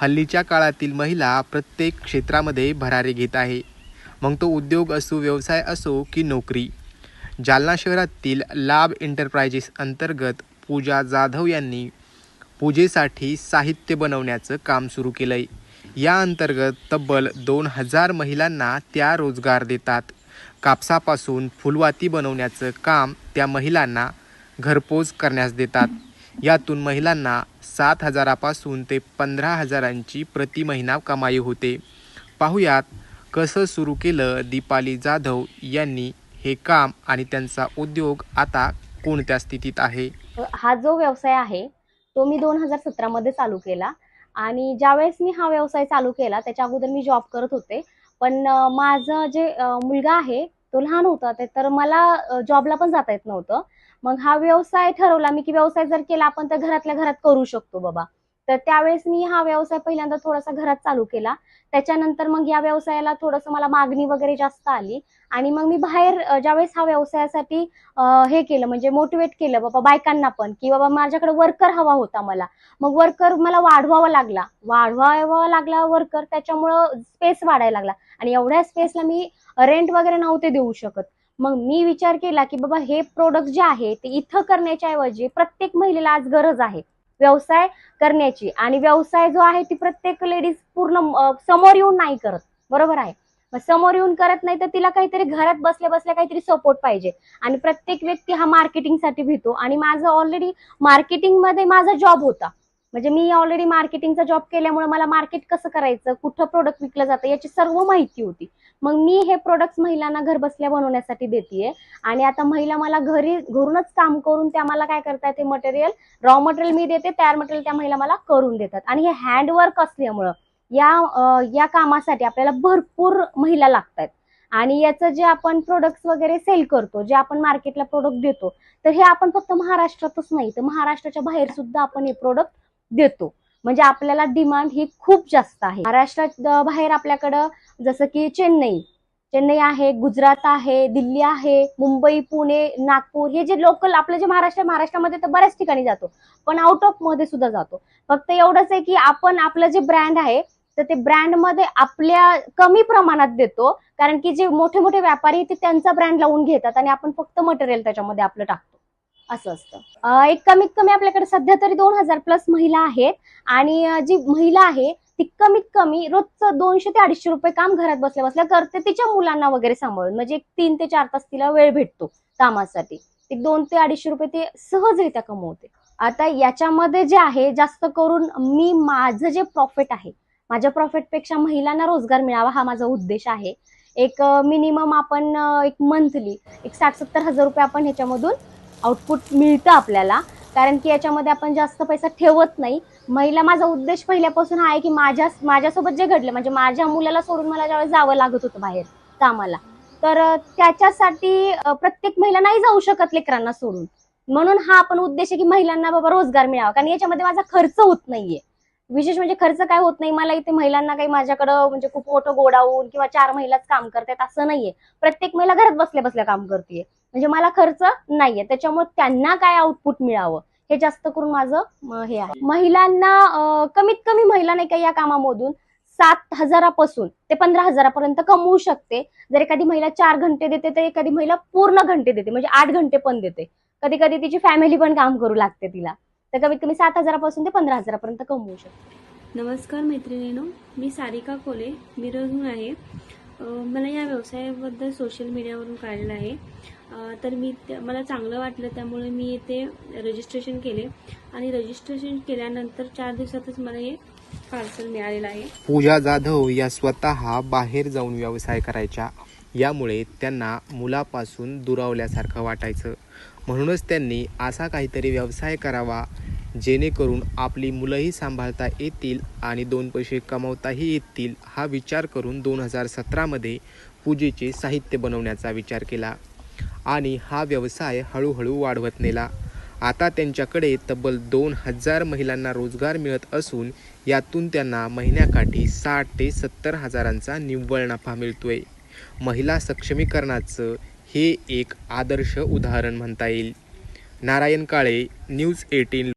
हल्लीच्या काळातील महिला प्रत्येक क्षेत्रामध्ये भरारी घेत आहे. मग तो उद्योग असो, व्यवसाय असो की नोकरी. जालना शहरातील लाभ एंटरप्राइजेस अंतर्गत पूजा जाधव यांनी पूजेसाठी साहित्य बनवण्याचं काम सुरू केलंय. या अंतर्गत तब्बल 2000 महिलांना त्या रोजगार देतात. कापसापासून फुलवाती बनवण्याचं काम त्या महिलांना घरपोच करण्यास देतात. यातून महिलांना 7,000 पासून ते 15,000ची प्रति महिना कमाई होते. पाहुयात कसं सुरू केलं दीपाली जाधव यांनी हे काम आणि त्यांचा उद्योग आता कोणत्या स्थितीत आहे. हा जो व्यवसाय आहे तो मी 2017 मध्ये चालू केला आणि ज्यावेळेस मी हा व्यवसाय चालू केला त्याच्या अगोदर मी जॉब करत होते. पण माझं जे मुलगा आहे तो लहान होता तर मला जॉबला पण जाता येत नव्हतं. मग हा व्यवसाय ठरवला मी की व्यवसाय जर केला आपण तर घरातल्या घरात करू शकतो बाबा. तर त्यावेळेस मी हा व्यवसाय पहिल्यांदा थोडासा घरात चालू केला. त्याच्यानंतर मग या व्यवसायाला थोडंसं मला मागणी वगैरे जास्त आली आणि मग मी बाहेर ज्यावेळेस हा व्यवसायासाठी हे केलं म्हणजे मोटिवेट केलं बाबा बायकांना पण की बाबा माझ्याकडे वर्कर हवा होता मला. मग वर्कर मला वाढवावा लागला वर्कर. त्याच्यामुळं स्पेस वाढायला लागला आणि एवढ्या स्पेसला मी रेंट वगैरे नव्हते देऊ शकत. मग मी विचार केला की बाबा हे प्रोडक्ट जे आहे ते इथं करण्याच्या ऐवजी प्रत्येक महिलेला आज गरज आहे व्यवसाय करण्याची. आणि व्यवसाय जो आहे ती प्रत्येक लेडीज पूर्ण समोर येऊन नाही करत, बरोबर आहे. मग समोर येऊन करत नाही तर तिला काहीतरी घरात बसल्या बसल्या काहीतरी सपोर्ट पाहिजे. आणि प्रत्येक व्यक्ती हा मार्केटिंगसाठी भितो आणि माझं ऑलरेडी मार्केटिंग मध्ये माझा जॉब होता. म्हणजे मी ऑलरेडी मार्केटिंगचा जॉब केल्यामुळे मला मार्केट कसं करायचं, कुठं प्रोडक्ट विकलं जातं याची सर्व माहिती होती. मग मी हे प्रोडक्ट्स महिलांना घर बसल्या बनवण्यासाठी देतेय. आणि आता महिला मला घरूनच काम करून त्या मला काय करतात ते मटेरियल, रॉ मटेरियल मी देते, तयार मटेरियल त्या महिला मला करून देतात. आणि हे हँडवर्क असल्यामुळं या कामासाठी आपल्याला भरपूर महिला लागतात. आणि याचं जे आपण प्रोडक्ट्स वगैरे सेल करतो, जे आपण मार्केटला प्रोडक्ट देतो, तर हे आपण फक्त महाराष्ट्रातच नाही तर महाराष्ट्राच्या बाहेर सुद्धा आपण हे प्रोडक्ट देतो. म्हणजे आपल्याला डिमांड ही खूप जास्त आहे. महाराष्ट्रात बाहेर आपल्याकडं जसं की चेन्नई आहे, गुजरात आहे, दिल्ली आहे, मुंबई, पुणे, नागपूर हे जे लोकल आपलं जे महाराष्ट्रामध्ये तर बऱ्याच ठिकाणी जातो. पण आउट ऑफ मध्ये सुद्धा जातो. फक्त एवढंच आहे की आपण आपलं जे ब्रँड आहे तर ते ब्रँड मध्ये आपल्या कमी प्रमाणात देतो. कारण की जे मोठे मोठे व्यापारी ते त्यांचा ब्रँड लावून घेतात आणि आपण फक्त मटेरियल त्याच्यामध्ये आपलं टाकतो, असं असतं. एक कमीत कमी आपल्याकडे सध्या तरी 2000 प्लस महिला आहेत. आणि जी महिला आहे ती कमीत कमी रोजचं 200 ते 250 रुपये काम घरात बसल्या बसल्या करते तिच्या मुलांना वगैरे सांभाळून. म्हणजे 3 ते 4 तास तिला वेळ भेटतो कामासाठी. ते 200 ते 250 रुपये ते सहजरित्या कमवते. आता याच्यामध्ये जे आहे जास्त करून मी माझं जे प्रॉफिट आहे माझ्या प्रॉफिटपेक्षा महिलांना रोजगार मिळावा हा माझा उद्देश आहे. एक मिनिमम आपण एक मंथली एक 60-70 हजार रुपये आपण ह्याच्यामधून आउटपुट मिळतं आपल्याला. कारण की याच्यामध्ये आपण जास्त पैसा ठेवत नाही. महिला माझा उद्देश पहिल्यापासून हा आहे की माझ्यासोबत जे घडलं म्हणजे माझ्या मुलाला सोडून मला ज्यावेळेस जावं लागत होतं बाहेर कामाला, तर त्याच्यासाठी प्रत्येक महिला नाही जाऊ शकत लेकरांना सोडून. म्हणून हा आपण उद्देश आहे की महिलांना बाबा रोजगार मिळावा. कारण याच्यामध्ये माझा खर्च होत नाहीये. विशेष म्हणजे खर्च काय होत नाही मला इथे. महिलांना काही माझ्याकडं म्हणजे खूप मोठं गोडाऊन किंवा 4 महिलाच काम करतात असं नाहीये. प्रत्येक महिला घरात बसल्या बसल्या काम करते. म्हणजे मला खर्च नाहीये. त्याच्यामुळे त्यांना काय आउटपुट मिळावं हे जास्त करून माझं हे आहे. महिलांना कमीत कमी महिला नाही का या कामामधून 7,000 पासून ते 15,000 पर्यंत कमवू शकते. जर एखादी महिला 4 घंटे देते तर एखादी महिला पूर्ण घंटे देते, म्हणजे 8 घंटे पण देते. कधी कधी तिची फॅमिली पण काम करू लागते तिला. तर कमीत कमी 7,000 पासून ते 15,000 पर्यंत कमवू शकते. नमस्कार मैत्रिणींनो, मी सारिका कोले मिरजहून आहे. मला या व्यवसायाबद्दल सोशल मीडियावरून कळलेलं आहे. तर मला चांगलं वाटलं त्यामुळे मी इथे रजिस्ट्रेशन केले आणि रजिस्ट्रेशन केल्यानंतर 4 दिवसातच मला हे पार्सल मिळालेलं आहे. पूजा जाधव या स्वतः बाहेर जाऊन व्यवसाय करायच्या. यामुळे त्यांना मुलापासून दुरावल्यासारखं वाटायचं. म्हणूनच त्यांनी असा काहीतरी व्यवसाय करावा जेणेकरून आपली मुलंही सांभाळता येतील आणि 2 पैसे कमवताही येतील. हा विचार करून 2017मध्ये पूजेचे साहित्य बनवण्याचा विचार केला आणि हा व्यवसाय हळूहळू वाढवत नेला. आता त्यांच्याकडे तब्बल 2000 महिलांना रोजगार मिळत असून यातून त्यांना महिन्याकाठी 60 ते 70 हजारांचा निव्वळ नफा मिळतोय. महिला सक्षमीकरणाचं हे एक आदर्श उदाहरण म्हणता येईल. नारायण काळे, न्यूज 18.